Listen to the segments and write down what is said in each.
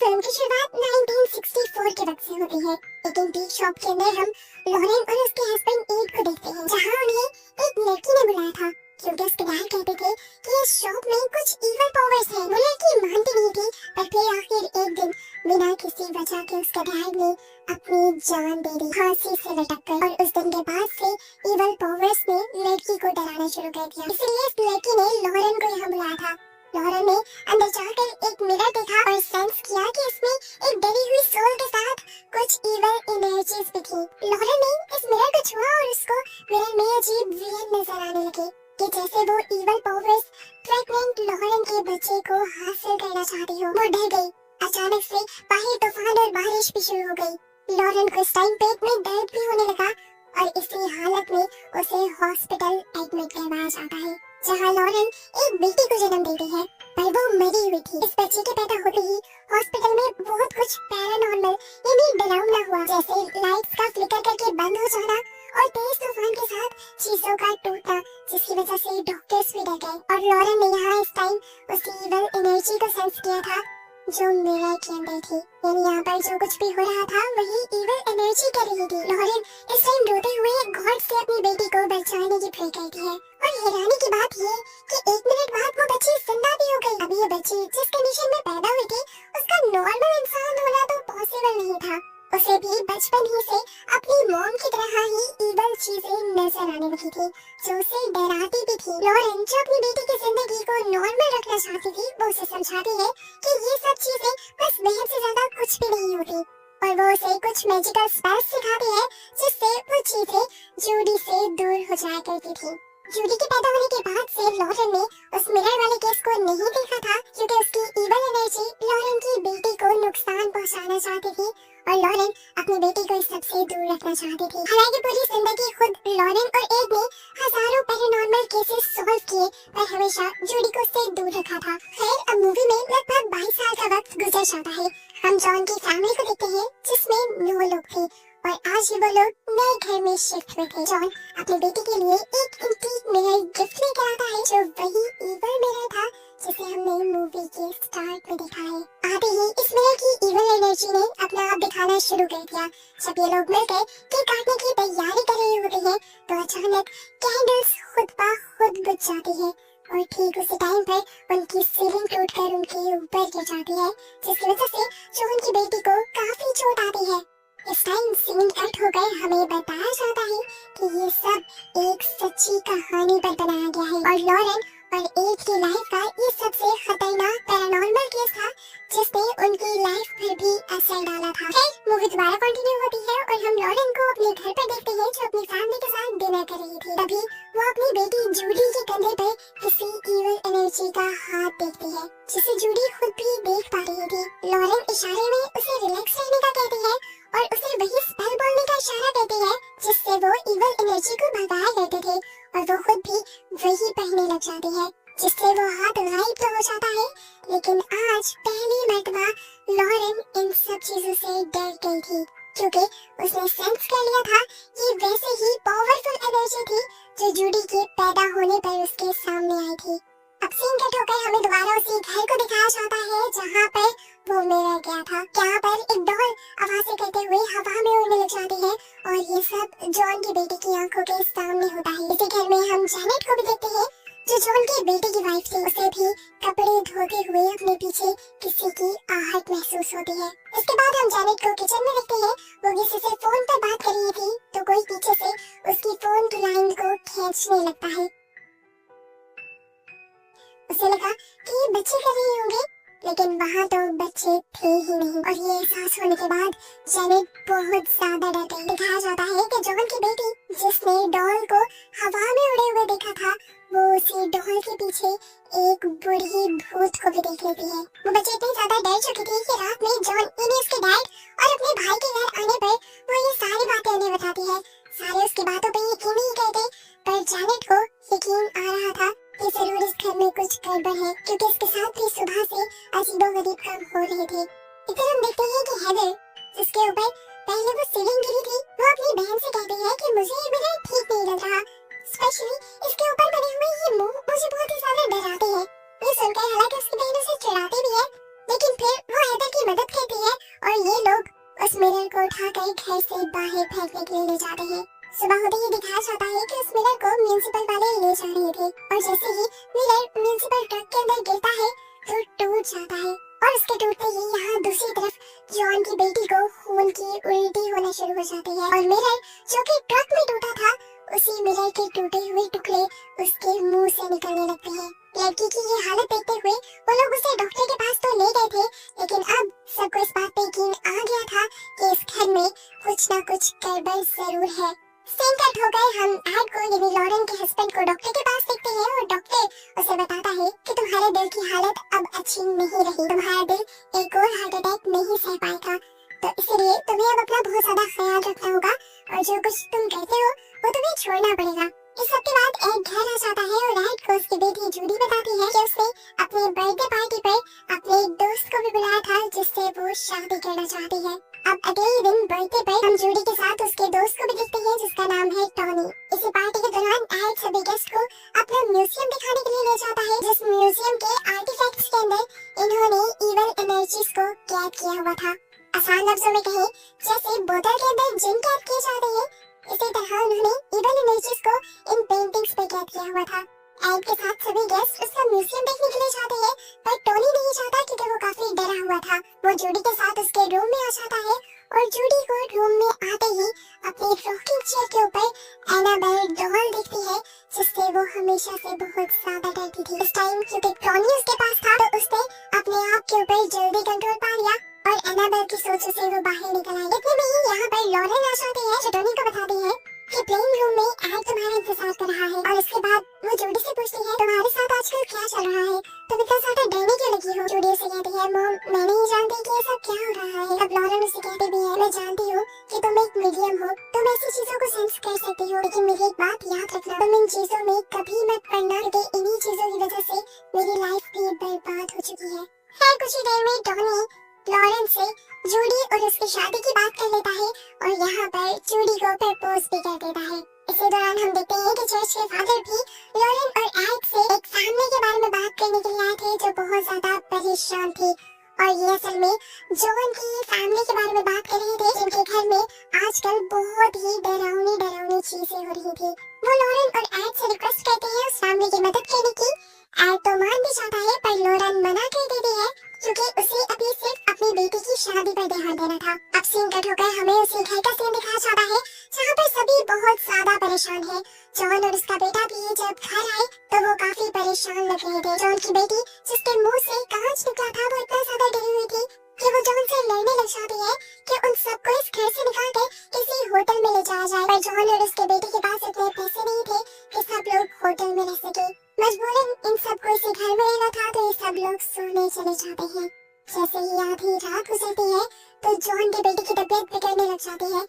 Film की शुरुआत 1964 के वक्त से होती है। एक एंटीक शॉप के अंदर हम लॉरेन और उसके हस्बैंड एड को देखते हैं, जहां उन्हें एक लड़की ने बुलाया था क्योंकि उसके डैड कहते थे कि इस शॉप में कुछ इविल पावर्स हैं। वो लड़की मानती नहीं थी, पर फिर आखिर एक दिन बिना किसी वजह के उसके डैड ने अपनी जान दे दी, फांसी से लटक कर। और उस दिन के बाद से इविल पावर्स ने लड़की को डराना शुरू कर दिया। इसलिए इस लड़की ने लॉरेन को यहाँ बुलाया था। लॉरेन ने अंदर जाकर एक मिरर देखा और सेंस किया कि इसमें एक डरी हुई सोल के साथ कुछ इविल एनर्जीज भी थी। लॉरेन ने इस मिरर को छुआ और उसको मिरर में अजीब वियन नजर आने लगे कि जैसे वो इविल पावर्स प्रेग्नेंट लॉरेन के बच्चे को हासिल करना चाहती हो। वो डर गई। अचानक से बाहर तूफान और बारिश भी शुरू हो गई। लॉरेन को इस टाइम पेट में दर्द भी होने लगा और इसी हालत में उसे हॉस्पिटल एडमिट करवाया जाता है, जहां लॉरेन एक बेटी को जन्म देती है, पर वो मरी हुई थी। इस बच्चे के पैदा होते ही हॉस्पिटल में बहुत कुछ पैरानॉर्मल यानी डरावना हुआ, जैसे लाइट्स का फ्लिकर करके बंद हो जाना और तेज तूफान के साथ चीजों का टूटना, जिसकी वजह से डॉक्टर्स भी डर गए। और लॉरेन ने यहाँ इस टाइम उस इविल एनर्जी को सेंस किया था जो मिरर के अंदर थी, यानी यहाँ पर जो कुछ भी हो रहा था वही इविल एनर्जी कर रही थी। लॉरेन इस टाइम रोते हुए गॉड से अपनी बेटी को बचाने की प्रे करती है। और हैरानी की बात ये कि एक मिनट बाद वो बच्ची जिंदा भी हो गई। अभी ये बच्ची जिस कंडीशन में पैदा हुई थी उसका नॉर्मल इंसान होना तो पॉसिबल नहीं था। उसे भी बचपन ही से अपनी मॉम की तरह ही इविल चीजें नजर आने लगी थी, जो उसे डराती भी थी। लॉरेन जो अपनी बेटी की जिंदगी को नॉर्मल रखना चाहती थी, वो उसे समझाती है कि ये सब चीजें बस बेहद से ज्यादा कुछ भी नहीं होती, और वो उसे कुछ मैजिकल स्पेल्स सिखाती है जिससे वो चीजें जूडी से दूर हो जाया करती थी। जूडी के पैदा होने के बाद से लॉरेन ने उस मिरर वाले केस को नहीं देखा था क्योंकि उसकी इविल एनर्जी लॉरेन की बेटी को नुकसान पहुंचाना चाहती थी और लॉरेन अपनी बेटी को इस सब से दूर रखना चाहती थी। हालांकि पूरी जिंदगी खुद लॉरेन और एड ने हजारों पैरानॉर्मल केसेस सॉल्व किए, पर हमेशा जूडी को उससे दूर रखा था। खैर, अब मूवी में लगभग 22 साल का वक्त गुजर जाता है। हम जॉन की फैमिली को देखते हैं जिसमें 9 लोग थे और आज ही वो लोग नए घर में शिफ्ट हुए थे। जॉन अपनी बेटी के लिए एक एंटीक मिरर गिफ्ट लेकर आता है, जो वही इविल मिरर था जिसे हमने मूवी के स्टार्ट में देखा है। आते ही इस मिरर की इविल एनर्जी ने अपना आप दिखाना शुरू कर दिया। जब ये लोग मिलकर केक काटने की तैयारी कर रहे होते हैं तो अचानक कैंडल्स खुद ब खुद बुझ जाती है और ठीक उसी टाइम पर उनकी सीलिंग टूटकर उनके ऊपर गिर जाती है, जिसकी वजह से जॉन की बेटी को काफी चोट आती है। इस टाइम सीन कट होकर हमें बताया जाता है कि ये सब एक सच्ची कहानी पर बनाया गया है और लॉरेन और एड की लाइफ का ये सबसे खतरनाक पैरानॉर्मल केस था जिसने उनकी लाइफ पर भी असर डाला था। मूवी दोबारा कंटिन्यू होती है और हम लॉरेन को अपने घर पर देखते हैं जो अपनी फैमिली के साथ डिनर कर रही थी। तभी वो अपनी बेटी जूडी के कंधे पर किसी इविल एनर्जी का हाथ देखती है, जिसे जूडी खुद भी देख पा रही थी। लॉरेन इशारे में उसे रिलैक्स रहने का कहती है और उसे वही स्पेल बोलने का इशारा देती है जिससे वो इविल एनर्जी को भगाया करते थे, और वो खुद भी वही पहनने लग जाती है, जिससे वो हाथ गायब तो हो जाता है। लेकिन आज पहली मर्तबा लॉरेन इन सब चीजों से डर गई थी क्योंकि उसने सेंस कर लिया था ये वैसे ही पावरफुल एनर्जी थी जो जूडी के पैदा होने पर उसके सामने आई थी। अब सीन कट होकर हमें दोबारा उसी घर को दिखाया जाता है जहाँ पर वो मिरर गया था। यहाँ पर एक डॉल आवाजें करते हुए हवा में उड़ने लग जाती है और ये सब जॉन की बेटी की आंखों के सामने होता है। इसी घर में हम जैनेट को भी देखते हैं जो जॉन के बेटे की वाइफ थी। उसे भी कपड़े धोते हुए अपने पीछे किसी की आहट महसूस होती है। इसके बाद हम जैनेट को किचन में देखते हैं। वो किसी से फोन पर बात कर रही थी तो कोई पीछे से उसकी फोन की लाइन को खींचने लगता है। उसे लगा कि ये बच्चे कर रहे होंगे, लेकिन वहाँ तो बच्चे थे ही नहीं। और ये एहसास होने के बाद जैनेट बहुत ज्यादा डर गई। दिखाया जाता है कि जॉन की बेटी जिसने डॉल को हवा में उड़े हुए देखा था, वो उसी डॉल के पीछे एक बुढ़ी भूत को भी देख लेती है। वो बच्चे इतनी ज्यादा डर चुकी थी कि रात में जॉन इन्हें उसके डैड और अपने भाई के घर आने पर वो ये सारी बातें उन्हें बताती है। सारे उसकी बातों पर यकीन नहीं करते, पर जैनेट को यकीन आ रहा था कि जरूर इस घर में कुछ गड़बड़ है क्योंकि इसके साथ भी सुबह से अजीबोगरीब काम हो रहे थे। इधर हम देखते हैं कि हेदर, जिसके ऊपर पहले वो सीलिंग गिरी थी, वो अपनी बहन से कहती है कि मुझे ये मिरर ठीक नहीं लग रहा, स्पेशली इसके ऊपर बने हुए ये मुंह मुझे बहुत ही ज्यादा डराते हैं। ये सुनकर हालांकि उसकी बहन उसे चिढ़ाती भी है, लेकिन फिर वो हेदर की मदद उस मिरर को उठाकर घर से बाहर फेंकने के लिए ले जाते हैं। सुबह होते ही दिखाया जाता है कि उस मिरर को म्युनिसिपल वाले ले जा रहे थे और जैसे ही मिरर म्युनिसिपल ट्रक के अंदर गिरता है तो टूट जाता है और उसके टूटते ही यहाँ दूसरी तरफ जॉन की बेटी को खून की उल्टी होना शुरू हो जाती है और मिरर जो कि ट्रक में टूटा था उसी मिरर के टूटे हुए टुकड़े उसके मुंह से निकलने लगते हैं। लड़की की ये हालत देखते हुए वो लोग उसे डॉक्टर के पास तो ले गए थे, लेकिन अब सबको इस बात पे यकीन आ गया था कि इस घर में कुछ ना कुछ गड़बड़ जरूर है। सीन कट हो गए, हम एड को यानी लॉरेन के हस्बैंड को डॉक्टर के पास देखते हैं और डॉक्टर उसे बताता है कि तुम्हारे दिल की हालत अब अच्छी नहीं रही, तुम्हारा दिल एक और हार्ट अटैक नहीं सह पाएगा, तो इसलिए तुम्हें अब अपना बहुत ज्यादा ख्याल रखना होगा और जो कुछ तुम कहते हो वो तुम्हें छोड़ना पड़ेगा। इस सब के बाद एड घर आ जाता है और एड को उसकी बेटी जूडी बताती है कि उसने अपने बर्थडे पार्टी पर अपने एक दोस्त को भी बुलाया था जिससे वो शादी करना चाहती है। अब अगले ही दिन बर्थडे पर हम जूडी के साथ उसके दोस्त को भी देखते हैं जिसका नाम है टॉनी। इसी पार्टी के दौरान एड सभी गेस्ट को अपना म्यूजियम दिखाने के लिए ले जाता है जिस म्यूजियम के आर्टिफैक्ट्स के अंदर इन्होंने इविल एनर्जीज को कैद किया हुआ था। आसान लफ्जों में कहें जैसे बोतल के अंदर जिन कैद किए जाते हैं इसी तरह उन्होंने इविल एनर्जीज को इन पेंटिंग्स पे कैद किया हुआ था। एड के साथ सभी गेस्ट उसका म्यूजियम देखने के लिए जाते हैं पर टोनी नहीं चाहता क्योंकि वो काफी डरा हुआ था। वो जूडी के साथ उसके रूम में आ जाता है और जूडी को रूम में आते ही अपनी रॉकिंग चेयर के ऊपर एनाबेल डॉल दिखती है जिससे वो हमेशा से बहुत ज्यादा डरती थी। इस टाइम क्योंकि टोनी उसके पास था तो उसने अपने आप के ऊपर जल्दी कंट्रोल पा लिया और एनाबेल की सोच से वो बाहर निकल आई। इतने में ही यहाँ पर लॉरेन आ जाती है जो टोनी को बताती है कि प्लेइंग रूम में एड तुम्हारा इंतजार कर रहा है और इसके बाद वो जूडी से पूछती है तुम्हारे साथ आजकल क्या चल रहा है, तुम इतना ज्यादा डरने क्यों लगी हो। जूडी उसे कहती है मॉम मैं नहीं जानती कि ये सब क्या हो रहा है। अब लॉरेन उसे कहती भी है मैं जानती हूँ कि तुम एक मीडियम हो, तुम ऐसी चीजों को सेंस कर सकती हो, लेकिन मेरी एक बात याद रखना तुम इन चीजों में कभी मत पड़ना क्योंकि इन्हीं चीजों की वजह से मेरी लाइफ भी बर्बाद हो चुकी है। खैर कुछ ही देर में टॉनी लॉरेन से जूडी और उसकी शादी की बात कर लेता है और यहाँ पर जूडी को प्रपोज भी कर देता है। इसी दौरान हम देखते हैं कि चर्च के फादर भी लॉरेन और एड से एक फैमिली के बारे में बात करने के लिए आए थे जो बहुत ज्यादा परेशान थी और ये असल में जॉन की फैमिली के बारे में बात कर रहे थे जिनके घर में आजकल बहुत ही डरावनी चीजें हो रही थी। वो लॉरेन और एड से रिक्वेस्ट करते हैं उस फैमिली की मदद करने की। एड तो मान भी जाता है पर लॉरेन मना कर देती है क्योंकि उसे अभी सिर्फ अपनी बेटी की शादी पर ध्यान देना था। अब सीन कट होकर हमें उसी घर का सीन दिखाया जाता है जहाँ पर सभी बहुत ज्यादा परेशान है। जॉन और उसका बेटा भी जब घर आए तो वो काफी परेशान लग रहे थे। जॉन की बेटी जिसके मुंह से कांच निकला था वो इतना ज्यादा डरी हुई थी कि वो जॉन से लड़ने लग जाती है कि उन सबको इस घर से निकाल कर किसी होटल में ले जाया जाए, पर जॉन और उसके बेटे के पास इतने पैसे नहीं थे कि सब लोग होटल में रह सके। मजबूरन इन सबको इसी घर में रहना था तो ये सब लोग सोने चले जाते हैं। जैसे ही आधी रात गुजरती है तो जॉन के बेटे की तबीयत बिगड़ने लग जाती है।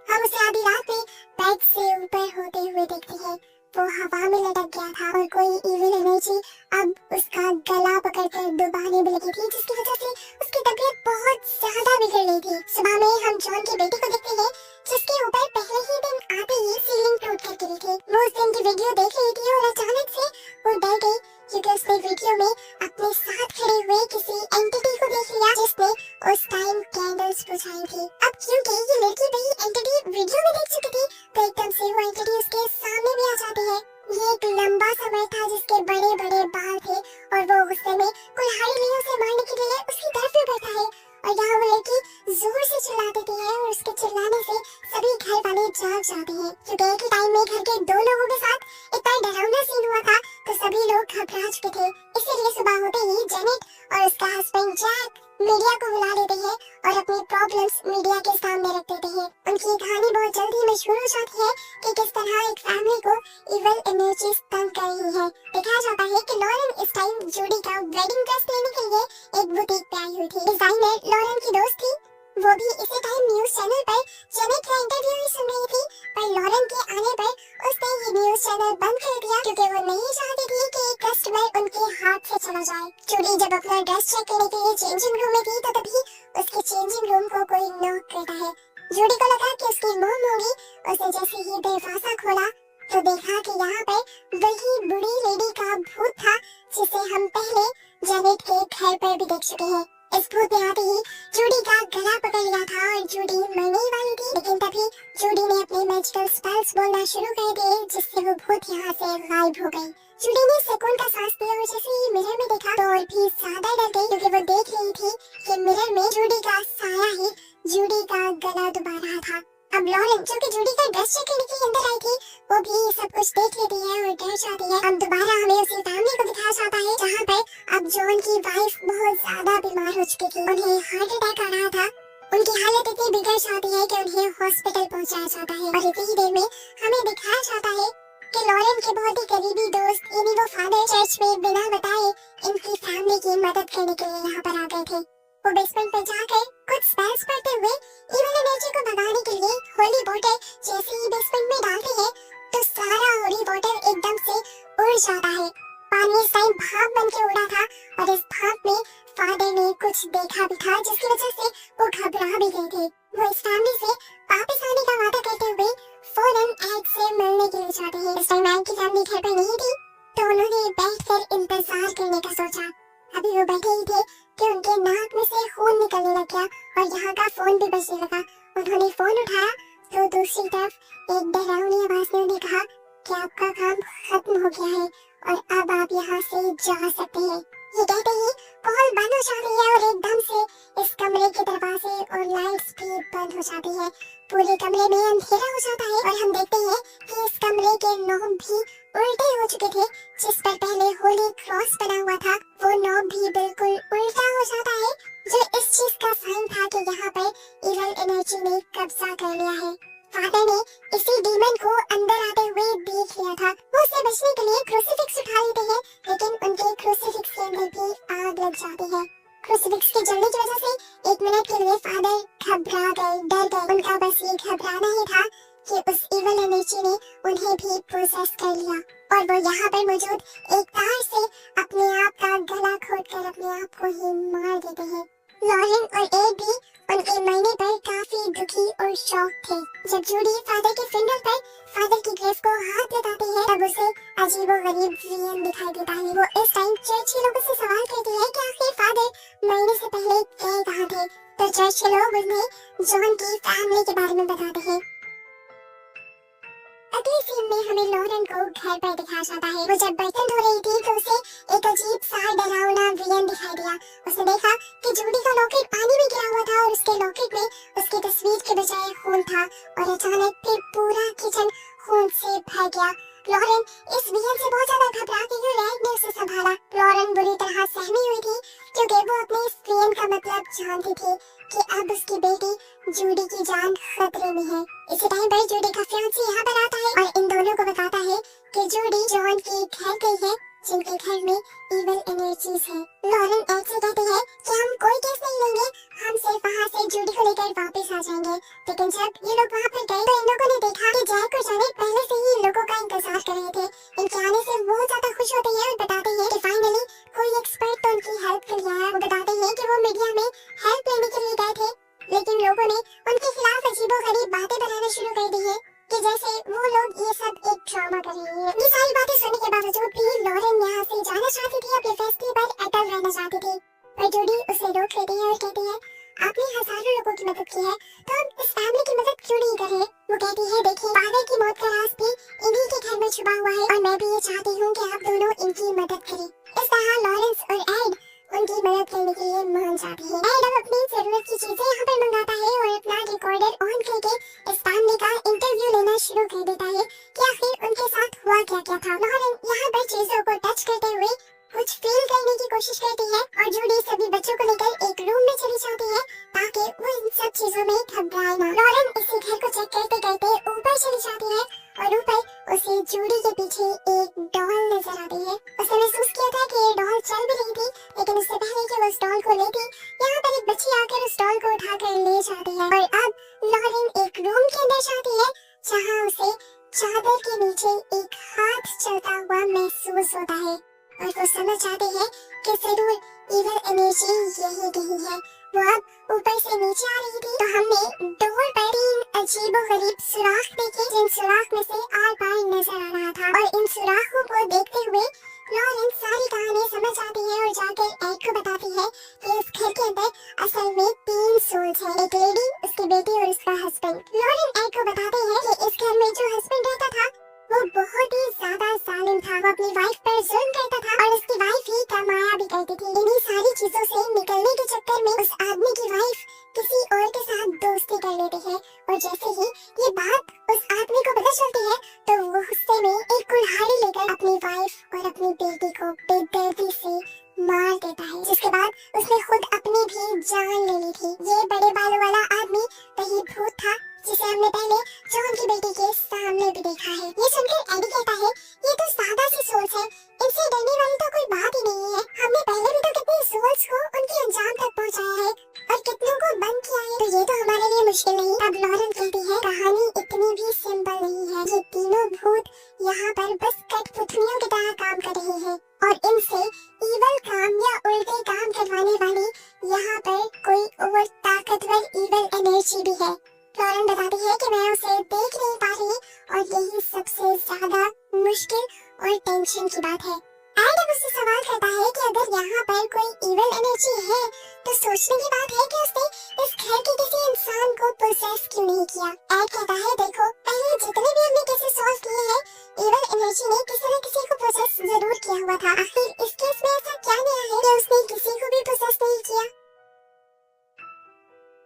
हम उसे आधी रात में बेड से ऊपर होते हुए देखते हैं। वो हवा में लटक गया था और कोई इविल एनर्जी अब उसका गला पकड़कर दबाने में लगी थी जिसकी वजह से उसकी तबीयत बहुत ज्यादा बिगड़ रही थी। सुबह में हम जॉन की बेटी को देखते हैं जिसके ऊपर पहले ही दिन आते ही सीलिंग टूट कर गिरी थी। वो उस दिन की वीडियो देख रही थी और अचानक से वो डर गई क्योंकि उसने वीडियो में अपने साथ खड़े हुए किसी एंटिटी को देख लिया जिसने उस टाइम कैंडल्स बुझाई थी। अब क्योंकि ये लड़की वही एंटिटी वीडियो में देख चुकी थी तो एकदम से वो एंटिटी उसके सामने भी आ जाती है। ये एक लंबा समय था जिसके बड़े बड़े बाल थे और वो गुस्से में कुल्हाड़ी लिए उसे मारने के लिए उसकी तरफ भी बढ़ता है और यहाँ वो लड़की जोर से चिल्ला देती है और उसके चिल्लाने से सभी घर वाले जाग जाते हैं क्योंकि एक ही टाइम में घर के दो लोगों के साथ इतना डरावना सीन हुआ था तो सभी लोग घबरा चुके थे। इसीलिए सुबह होते ही जेनेट और उसका हस्बैंड जैक मीडिया को बुला लेते हैं और अपनी प्रॉब्लम्स मीडिया के सामने रख देते हैं। उनकी कहानी बहुत जल्दी मशहूर हो जाती है कि किस तरह एक फैमिली को इविल एनर्जीज तंग कर रही है। दिखाया जाता है कि लॉरेन इस टाइम जूडी का वेडिंग ड्रेस लेने के लिए एक बुटीक पे आई हुई थी। डिजाइनर लॉरेन की दोस्त थी, वो भी इसी टाइम न्यूज चैनल पर जेनेट का इंटरव्यू ही सुन रही थी, पर लॉरेन के आने पर उसने ये न्यूज चैनल बंद कर दिया क्योंकि वो नहीं चाहती थी कि एक कस्टमर उनके हाथ से चला जाए। जूडी जब अपना ड्रेस चेक करने के लिए चेंजिंग रूम में थी तो तभी उसके चेंजिंग रूम को कोई नॉक करता है। जूडी को लगा कि उसकी मॉम होगी। उसने जैसे ही दरवाजा खोला तो देखा कि यहाँ पर वही बुढ़ी लेडी का भूत था जिसे हम पहले जेनेट के घर पर भी देख चुके हैं। इस भूत ने आते ही जूडी का गला पकड़ लिया था और जूडी मरने ही वाली थी, लेकिन तभी जूडी ने अपने मैजिकल स्पेल्स बोलना शुरू कर दिए, जिससे वो भूत यहाँ से गायब हो गई। जूडी ने सुकून का सांस लिया और जैसे ही मिरर में देखा तो और भी ज्यादा डर गई, क्योंकि वो देख रही थी कि मिरर में जूडी का साया ही जूडी का गला दबा रहा था। अब लॉरेन, जो कि जूडी का ड्रेस चेक करने के लिए अंदर आई थी, वो भी सब कुछ देख लेती है और डर जाती है। अब दोबारा हमें उसी फैमिली को दिखाया जाता है जहाँ पर अब जॉन की वाइफ बहुत ज्यादा बीमार हो चुकी थी, उन्हें हार्ट अटैक आ रहा था। उनकी हालत इतनी बिगड़ जाती है कि उन्हें हॉस्पिटल पहुंचाया जाता है और इतनी ही देर में हमें दिखाया जाता है कि लॉरेन के बहुत ही करीबी दोस्त यानी वो फादर चर्च में बिना बताए इनकी फैमिली की मदद करने के लिए यहाँ पर आ गए थे। वो बेसमेंट पर जाकर कुछ स्पेल्स पढ़ते हुए इविल एनर्जी को भगाने के लिए होली वाटर जैसे ही बेसमेंट में डालते हैं तो सारा होली वाटर एकदम से उड़ जाता है। पानी इस टाइम भाप बन के उड़ा था और इस भाप में फादर ने कुछ देखा भी था, जिसकी वजह से वो घबरा भी गए थे। वो इस फैमिली से वापस आने का वादा करते हुए फौरन एड से मिलने के लिए जाते हैं। इस टाइम एड की फैमिली घर पर नहीं थी, तो उन्होंने बैठकर इंतजार करने का सोचा। अभी वो बैठे ही थे कि उनके नाक में से खून निकलने लग गया और यहाँ का फोन भी बजने लगा। उन्होंने फोन उठाया तो दूसरी तरफ एक डरावनी आवाज ने उन्हें कहा कि आपका काम खत्म हो गया है और अब आप यहाँ से जा सकते हैं। ये कहते ही कॉल बंद हो जाती है और एकदम से इस कमरे के दरवाजे और लाइट्स भी बंद हो जाती है। पूरे कमरे में अंधेरा हो जाता है और हम देखते हैं कि इस कमरे के नॉब भी उल्टे हो चुके थे। जिस पर पहले होली क्रॉस बना हुआ था वो नॉब भी बिल्कुल उल्टा हो जाता है, जो इस चीज का साइन था कि यहाँ पर इविल एनर्जी ने कब्जा कर लिया है। फादर ने इसी डीमन को अंदर आते हुए देख लिया था। वो उससे बचने के लिए क्रूसीफिक्स उठा लेते हैं, लेकिन उनके क्रूसीफिक्स के अंदर भी आग लग जाती है। क्रूसीफिक्स के जलने की वजह से एक मिनट के लिए फादर घबरा गए, डर गए। उनका बस ये घबराना ही था कि उस इविल एनर्जी ने उन्हें भी प्रोसेस कर लिया और वो यहाँ पर मौजूद एक तार से अपने आप का गला घोटकर अपने आप को ही मार देते हैं। लॉरेन और एड भी उनके मरने पर काफी दुखी और शॉक थे। जब जूडी फादर के फ्यूनरल पर फादर की ग्रेव को हाथ लगाती है तब उसे अजीबोगरीब विजन दिखाई देता है। वो इस टाइम चर्च के लोगों से सवाल करती है कि आखिर फादर मरने से पहले गए कहाँ थे, तो चर्च के लोग उन्हें जॉन की फैमिली के बारे में बताते हैं। अगले सीन में हमें लॉरेन को घर पर दिखाया जाता है। वो जब बर्तन धो रही थी तो उसे एक अजीब सा डरावना विजन दिखाई दिया। उसने देखा कि जूडी का लॉकेट पानी में गिरा हुआ था और उसके लॉकेट में उसकी तस्वीर के बजाय खून था और अचानक फिर पूरा किचन खून से भर गया। लॉरेन इस विजन से बहुत ज्यादा घबरा गई और एड ने उसे संभाला। लॉरेन बुरी तरह सहमी हुई थी क्योंकि वो अपने इस विजन का मतलब जानती थी कि अब उसकी बेटी जूडी की जान खतरे में है। इसी टाइम पर जूडी का फियांसे यहाँ पर आता है और इन दोनों को बताता है कि जूडी जॉन के घर गई है, जिनके घर में इविल एनर्जीज है। लॉरेन ऐसे कहते हैं कि हम कोई केस नहीं लेंगे, हम सिर्फ वहाँ से जूडी को लेकर वापस आ जाएंगे। लेकिन जब ये लोग वहाँ पर गए तो इन लोगों ने देखा कि जैक और जानेट पहले से ही लोगों का इंतजार कर रहे थे। इनके आने से वो ज्यादा खुश होते हैं और बताते हैं कि फाइनली कोई एक्सपर्ट तो उनकी हेल्प कर लिया है। वो बताते हैं कि वो मीडिया में हेल्प लेने के लिए गए थे, लेकिन लोगों ने उनके खिलाफ अजीबोगरीब बातें बनाना शुरू कर दी है कि जैसे वो लोग ये सब एक ड्रामा कर रहे हैं। ये सारी बातें सुनने के बावजूद भी लॉरेन यहाँ से जाना चाहती थी, अपने फैसले पर अटल रहना चाहती थी, पर जूडी उसे रोक लेती है और कहती है आपने हजारों लोगों की मदद की है तो अब इस फैमिली की मदद क्यों नहीं कर रहे। वो कहती है देखिए फादर की मौत का राज भी इन्हीं के घर में छुपा हुआ है और मैं भी ये चाहती हूँ कि आप दोनों इनकी मदद करें। इस तरह लॉरेंस और एड उनकी मदद करने के लिए मान जाते हैं। एड अब अपनी जरूरत की चीजें यहाँ पर मंगाता है और अपना रिकॉर्डर ऑन करके इस फैमिली का इंटरव्यू लेना शुरू कर देता है कि आखिर उनके साथ हुआ क्या क्या था। लॉरेन यहाँ पर चीजों को टच करते हुए कुछ फील करने की कोशिश करती है और जूडी सभी बच्चों को लेकर एक रूम में चली जाती है ताकि वो इन सब चीजों में घबराए ना। लॉरेन इसी घर को चेक करते करते ऊपर चली जाती है और ऊपर उसे जूडी के पीछे एक डॉल नजर आती है। उसने महसूस किया था कि ये डॉल चल भी रही थी, लेकिन उससे पहले कि वो उस डॉल को लेती यहाँ पर एक बच्ची आकर उस डॉल को उठाकर ले जाती है और अब लॉरेन एक रूम के अंदर जाती है जहाँ उसे चादर के नीचे एक हाथ चलता हुआ महसूस होता है और वो समझ जाते हैं कि जरूर इविल एनर्जी यही कहीं है। वो अब ऊपर से नीचे आ रही थी तो हमने डोर पर 3 अजीबोगरीब सुराख देखे, जिन सुराख में से आर पार नजर आ रहा था और इन सुराखों को देखते हुए लॉरेन सारी कहानी समझ जाती है और जाकर एड को बताती है कि इस घर के अंदर असल में 3 सोल्स हैं, एक लेडी, उसकी बेटी और उसका हस्बैंड। लॉरेन एड को बताते हैं कि इस घर में जो हस्बैंड रहता था वो बहुत ही ज्यादा जालिम था। वो अपनी वाइफ पर जुल्म करता था और उसकी वाइफ ही कमाया भी करती थी। इन्हीं सारी चीजों से निकलने के चक्कर में उस आदमी की वाइफ किसी और के साथ दोस्ती कर लेती है और जैसे ही ये बात उस आदमी को पता चलती है तो वो गुस्से में एक कुल्हाड़ी लेकर अपनी वाइफ और अपनी बेटी को बेदर्दी से मार देता है, जिसके बाद उसने खुद अपनी भी जान ले ली थी। ये बड़े बालों वाला आदमी वही भूत था जिसे हमने पहले जॉन की बेटी के सामने भी देखा है। ये सुनकर एडी कहता है ये तो सादा सी सोच है, इनसे डरने वाली तो कोई बात ही नहीं है। हमने पहले भी तो कितनी सोच को उनके अंजाम तक पहुंचाया है और कितनों को बंद किया है, तो ये तो हमारे लिए मुश्किल नहीं। अब लॉरेन कहती है कहानी इतनी भी सिंपल नहीं है, ये तीनों भूत यहाँ पर बस कठपुतलियों की तरह काम कर रहे हैं और इनसे ईवल काम या उल्टे काम करवाने वाली यहाँ पर कोई और ताकतवर ईवल एनर्जी भी है। लॉरेन बताती है कि मैं उसे देख नहीं पा रही और यही सबसे ज्यादा मुश्किल और टेंशन की बात है। एडम उससे सवाल करता है कि अगर यहाँ पर कोई ईवल एनर्जी है तो सोचने की बात है कि उसने इस घर के किसी इंसान को पोसेस क्यों नहीं किया। एड कहता है देखो पहले जितने भी हमने केसेस सॉल्व किए हैं ईवल एनर्जी ने किसी न किसी को पोसेस जरूर किया हुआ था। आखिर इस केस में ऐसा क्या नया है कि उसने किसी को भी पोसेस नहीं किया।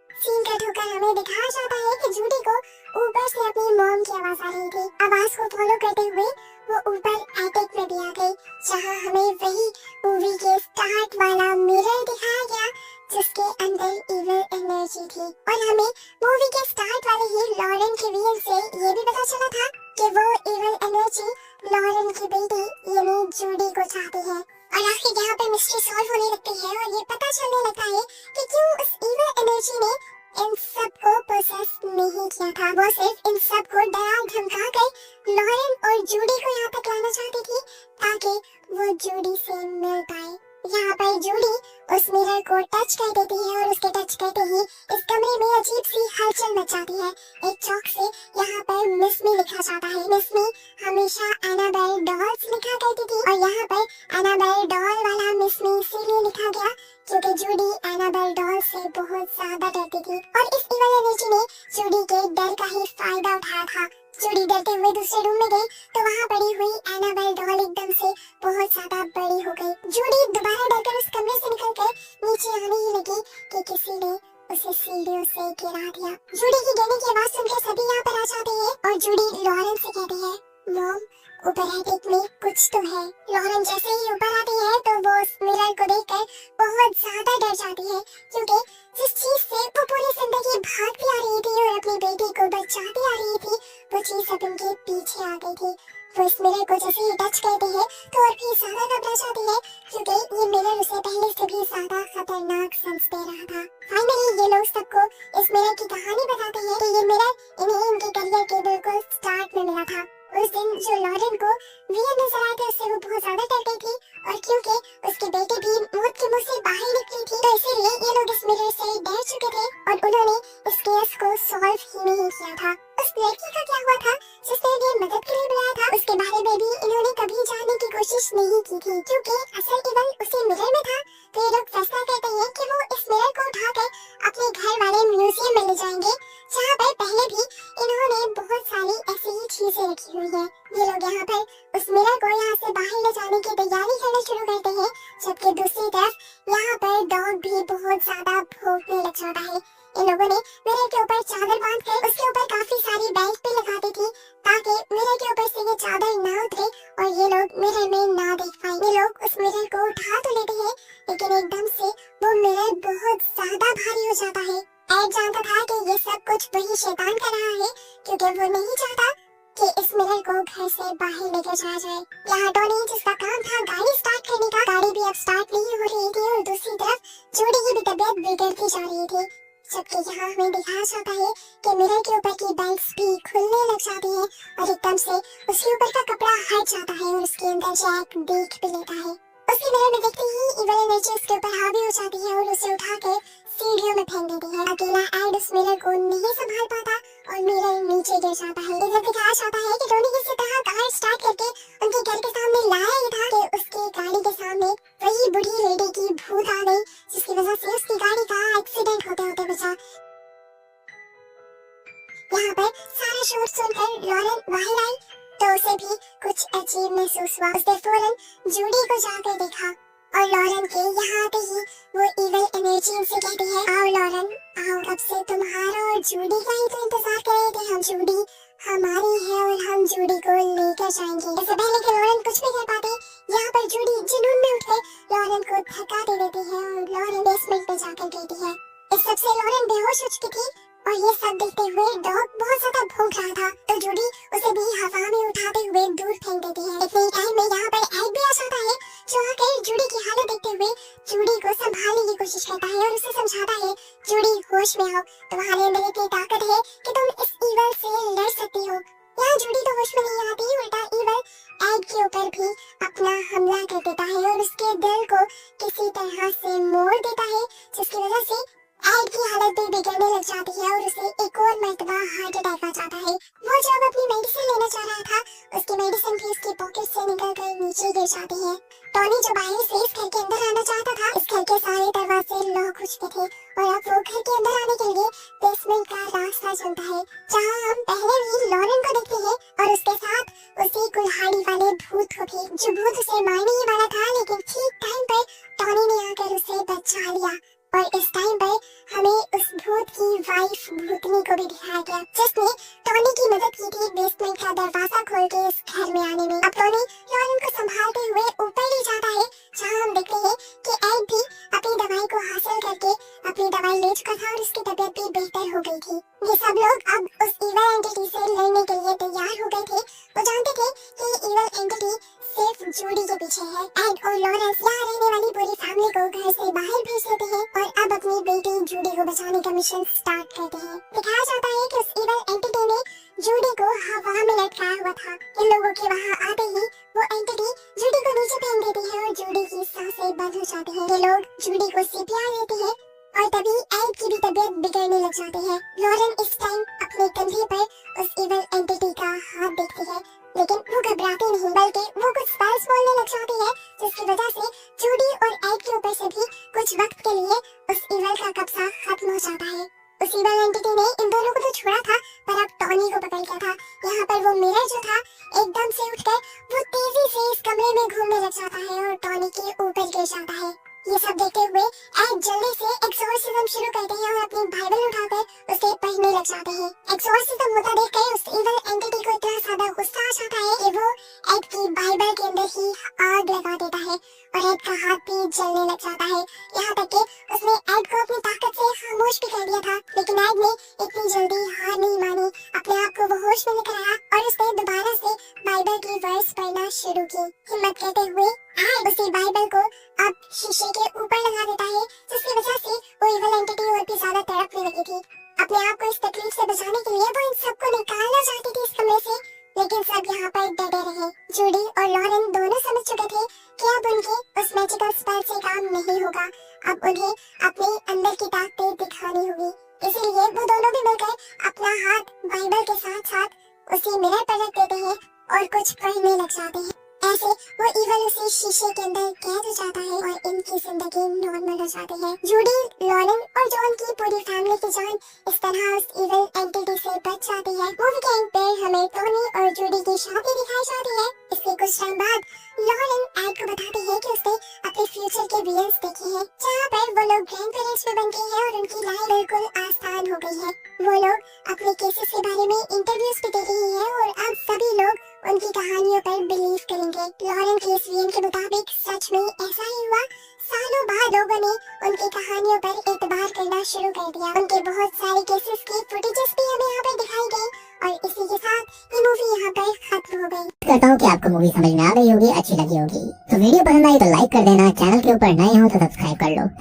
सीन कट होकर हमें दिखाया जाता है कि जूडी को ऊपर से अपनी मॉम की आवाज आ रही थी। आवाज को फॉलो करते हुए वो ऊपर एटिक में भी आ गई, जहाँ हमें वही मूवी के स्टार्ट वाला मिरर दिखाया गया जिसके अंदर ईवल एनर्जी थी। और हमें मूवी के स्टार्ट वाले ही लॉरेन के रियल से ये भी पता चला था कि वो ईवल एनर्जी लॉरेन की बेटी यानी जूडी को चाहती है। और आखिर यहाँ पे मिस्ट्री सॉल्व होने लगती है और ये पता चलने लगता है कि क्यों उस ईवल एनर्जी ने इन सब को पोसेस नहीं किया था। वो सिर्फ इन सब को डरा धमका कर लॉरेन और जूडी को यहाँ तक लाना चाहती थी ताकि वो जूडी से मिल पाए। यहाँ पर जूडी उस मिरर को टच कर देती है और उसके टच करते ही इस कमरे में अजीब सी हलचल मच जाती है। एक चौक से यहाँ पर मिस मी लिखा जाता है। मिस मी हमेशा एनाबेल डॉल्स लिखा करती थी और यहाँ पर एनाबेल डॉल वाला मिस मी इसीलिए लिखा गया क्योंकि जूडी एनाबेल डॉल से बहुत ज्यादा डरती थी और इस ईवल एनर्जी ने जूडी के डर का ही फायदा उठाया था। जूडी डरते हुए दूसरे रूम में गई तो वहाँ पड़ी हुई एनाबेल डॉल एकदम से बहुत ज्यादा बड़ी हो गई। जूडी दोबारा डरकर उस कमरे से निकलकर नीचे आने ही लगी कि किसी ने उसे सीढ़ियों से गिरा दिया। जूडी की गिरने की आवाज सुनकर सभी यहाँ पर आ जाते हैं और जूडी लॉरेन से कहती है मॉम ऊपर एटिक में कुछ तो है। लॉरेन जैसे ही ऊपर आती है तो वो उस मिरर को देखकर बहुत ज्यादा डर जाती है क्योंकि जिस चीज से वो पूरी जिंदगी भागती आ रही थी और अपनी बेटी को बचाती आ रही थी वो चीज अब उनके पीछे आ गई थी। वो इस मिरर को जैसे ही टच करती है तो और भी ज्यादा घबरा जाती है क्योंकि ये मिरर उसे पहले से भी ज्यादा खतरनाक सेंस दे रहा था। फाइनली ये लोग सबको इस मिरर की कहानी बताते हैं कि ये मिरर इन्हें इनके करियर के बिल्कुल स्टार्ट में मिला था। उस दिन जो लॉरेन को रियल नजर आए थे उससे वो बहुत ज्यादा डर गई थी और क्योंकि उसकी बेटी भी मौत के मुंह से बाहर निकली थी तो इसीलिए ये लोग इस मिरर से डर चुके थे और उन्होंने इस केस को सॉल्व ही नहीं किया था। उस लड़की का क्या हुआ था जिसने इन्हें मदद के लिए बुलाया था उसके बारे में भी इन्होंने कभी जानने की कोशिश नहीं की थी क्योंकि असल ईवल उसी मिरर में था। तो ये लोग फैसला करते हैं कि वो इस मिरर को उठाकर अपने घर वाले म्यूजियम में ले जाएंगे जहाँ पर पहले भी इन्होंने बहुत सारी ऐसी ही चीजें रखी हुई है। ये लोग यहाँ पर उस मिरर को यहाँ से बाहर ले जाने की तैयारी करना शुरू करते हैं जबकि दूसरी तरफ यहाँ पर डॉग भी बहुत ज्यादा भौंकने लग जाता है। इन लोगों ने मिरर के ऊपर चादर बांधकर उसके ऊपर काफी सारी बेल्ट भी लगा दी थी ताकि मिरर के ऊपर से ये चादर ना उतरे और ये लोग मिरर में ना देख पाए। ये लोग उस मिरर को उठा तो लेते हैं लेकिन एकदम से वो मिरर बहुत ज्यादा भारी हो जाता है। एड जानता था कि ये सब कुछ वही शैतान कर रहा है क्योंकि वो नहीं चाहता कि इस मिरर को घर से बाहर लेकर जाया जाए। यहाँ टोनी जिसका काम था गाड़ी स्टार्ट करने का, गाड़ी भी अब स्टार्ट नहीं हो रही थी और दूसरी तरफ जूडी की भी तबीयत बिगड़ती जा रही थी। जबकि यहाँ हमें दिखाया जाता है कि मिरर के ऊपर की बेल्ट्स भी खुलने लग जाती है और एकदम से उसके ऊपर का कपड़ा हट जाता है और उसके अंदर जैक देख भी लेता है। उसके मिरर में देखते ही ईवल एनर्जी उसके ऊपर हावी हो जाती है और उसे उठाकर सीढ़ियों में फेंक देती है। अकेला एड उस मिरर को नहीं संभाल पाता और मिरर नीचे गिर जाता है। इधर दिखाया जाता है कि टोनी किसी तरह कार स्टार्ट करके उनके घर के सामने लाया ही था कि उसकी गाड़ी के सामने वही बूढ़ी लेडी की भूत आ गई जिसके जिसकी वजह से उसकी गाड़ी का एक्सीडेंट होते होते बचा। यहाँ पर सारा शोर सुनकर लॉरेन बाहर आई तो उसे भी कुछ अजीब महसूस हुआ। उसने फौरन जूडी को जाकर देखा और लॉरेन के यहाँ आते ही वो इविल एनर्जी उनसे कहती है, आओ लॉरेन आओ, कब से तुम्हारा और जूडी का ही तो इंतजार कर रहे थे हम। जूडी हमारी है और हम जूडी को लेकर जाएंगे। इससे पहले कि लॉरेन कुछ भी कर पाते, यहाँ पर जूडी जुनून में उठकर लॉरेन को धक्का दे देती है और लॉरेन बेसमेंट पे जाकर गिरती है। इस सबसे लॉरेन बेहोश हो चुकी थी और ये सब देखते हुए डॉग बहुत ज्यादा भौंक रहा था तो जूडी उसे भी हवा में उठाते हुए दूर फेंक देती है। इतने टाइम में यहाँ पर एड भी आ जाता है जो आकर जूडी की हालत देखते हुए जूडी को संभालने की कोशिश करता है और उसे समझाता है, जूडी होश में आओ, तुम्हारे अंदर इतनी ताकत है कि तुम इस इविल से लड़ सकती हो। यहाँ जूडी तो होश में नहीं आती, उल्टा इविल एड के ऊपर भी अपना हमला कर देता है और उसके दिल को किसी तरह से मोड़ देता है, जिसकी वजह से एड की हालत भी बिगड़ने लग जाती है और उसे एक और मर्तबा हार्ट अटैक आ जाता है। वो जब अपनी मेडिसिन लेना चाह रहा था, उसकी मेडिसिन भी उसकी पॉकेट से निकलकर नीचे गिर जाती है। टॉनी जो बाहर से इस घर के अंदर आना चाहता था, इस घर के सारे दरवाजे लॉक हो चुके थे और अब वो घर के अंदर आने के लिए बेसमेंट का रास्ता चलता है, जहाँ हम पहले भी लॉरेन को देखते हैं और उसके साथ उसी कुल्हाड़ी वाले भूत को भी, जो भूत उसे मारने ही वाला था, लेकिन ठीक टाइम पर टॉनी ने आकर उसे बचा लिया। और इस टाइम पर हमें उस भूत की वाइफ भूतनी को भी दिखाया गया, जिसने टॉनी की मदद की थी बेसमेंट का दरवाजा खोल के इस घर में आने में। अब टॉनी लॉरेन को संभालते हुए ऊपर ले जाता है, जहाँ हम देखते हैं कि एड भी अपनी दवाई को हासिल करके अपनी दवाई ले चुका था और उसकी तबीयत भी बेहतर हो गई थी। ये सब लोग अब उस इविल एंटिटी से लड़ने के लिए तैयार हो गए थे। वो जानते थे कि इविल एंटिटी सिर्फ जूडी के पीछे है। एड और लॉरेंस यहाँ रहने वाली पूरी फैमिली को घर से बाहर भेज देते हैं और अब अपनी बेटी जूडी को बचाने का मिशन स्टार्ट करते हैं। दिखाया जाता है कि उस इविल एंटिटी ने जूडी को हवा में लटकाया हुआ था। इन लोगों के वहाँ आते ही वो एंटिटी जूडी को नीचे फेंक देती है और जूडी की सांसें बंद हो जाती है। ये लोग जूडी को सीपीआर देते हैं और तभी एड की भी तबीयत बिगड़ने लग जाती है। लॉरेन इस टाइम अपने कंधे पर उस इविल एंटिटी का हाथ देखती है, लेकिन वो घबराती नहीं, बल्कि वो कुछ स्पेल्स बोलने लग जाती है, जिसकी वजह से जूडी और एड के ऊपर से भी कुछ वक्त के लिए उस इविल का कब्जा खत्म हो जाता है। उस इविल एंटिटी ने इन दोनों को तो छोड़ा था, पर अब टॉनी को पकड़ लिया था। यहाँ पर वो मिरर जो था एकदम से उठकर वो तेजी से इस कमरे में घूमने लग जाता है और टॉनी के ऊपर गिर जाता है। ये सब देखते हुए एड जल्दी से एक्सोर्सिज्म शुरू करते हैं और अपनी बाइबल उठाकर उसे पढ़ने लग जाते हैं। एक्सोर्सिज्म होता देखकर उस इविल एंटिटी को इतना ज्यादा गुस्सा आ जाता है कि वो एड की बाइबल के अंदर ही आग लगा देता है और एड का हाथ भी जलने लग जाता है। यहाँ तक कि उसने एड को अपनी ताकत से खामोश भी कर दिया था, लेकिन एड ने इतनी जल्दी हार नहीं मानी। अपने आप को वो होश में लेकर आया और उसने दोबारा से बाइबल की वर्स पढ़ना शुरू की। हिम्मत करते हुए एड उसी बाइबल को अब शीशे के ऊपर लगा देता है, जिसकी वजह से वो इविल एंटिटी और भी ज्यादा तड़पने लगी थी। अपने आप को इस तकलीफ से बचाने के लिए वो इन सबको निकालना चाहती थी इस कमरे से, लेकिन सब यहाँ पर डटे रहे। जूडी और लॉरेन दोनों समझ चुके थे कि अब उनके उस मैजिकल स्पेल से काम नहीं होगा, अब उन्हें अपने अंदर की ताकत दिखानी होगी। इसीलिए वो दोनों भी मिलकर अपना हाथ बाइबल के साथ साथ उसी मिरर पर रख देते हैं और कुछ पढ़ने लग जाते हैं। ऐसे वो इविल उसी शीशे के अंदर कैद हो जाता है और इनकी जिंदगी नॉर्मल हो जाती है। जूडी, लॉरेन और जॉन की पूरी फैमिली की जान इस तरह उस इविल एंटिटी से बच जाती है। मूवी के एंड पे हमें टॉनी और जूडी की शादी दिखाई जाती है। इसके कुछ टाइम बाद लॉरेन एड को बताती है कि उसने अपने फ्यूचर के विजन्स देखे हैं, जहाँ पर वो लोग ग्रैंड पेरेंट्स में बन गए हैं और उनकी लाइफ बिल्कुल आसान हो गई है। वो लोग अपने केसेस के बारे में इंटरव्यूज भी दे रही है और अब सभी लोग उनकी कहानियों पर बिलीव करेंगे। लॉरेन के इस विजन के मुताबिक सच में ऐसा ही हुआ। सालों बाद लोगों ने उनकी कहानियों पर एतबार करना शुरू कर दिया। उनके बहुत सारे केसेस की फुटेजेस भी हमें यहाँ पर दिखाई गई और इसी के साथ ये मूवी यहाँ पर खत्म हो गई। करता हूँ कि आपको मूवी समझ में आ गई होगी, अच्छी लगी होगी। तो वीडियो पसंद आई तो लाइक कर देना, चैनल के ऊपर नए हो तो सब्सक्राइब कर लो।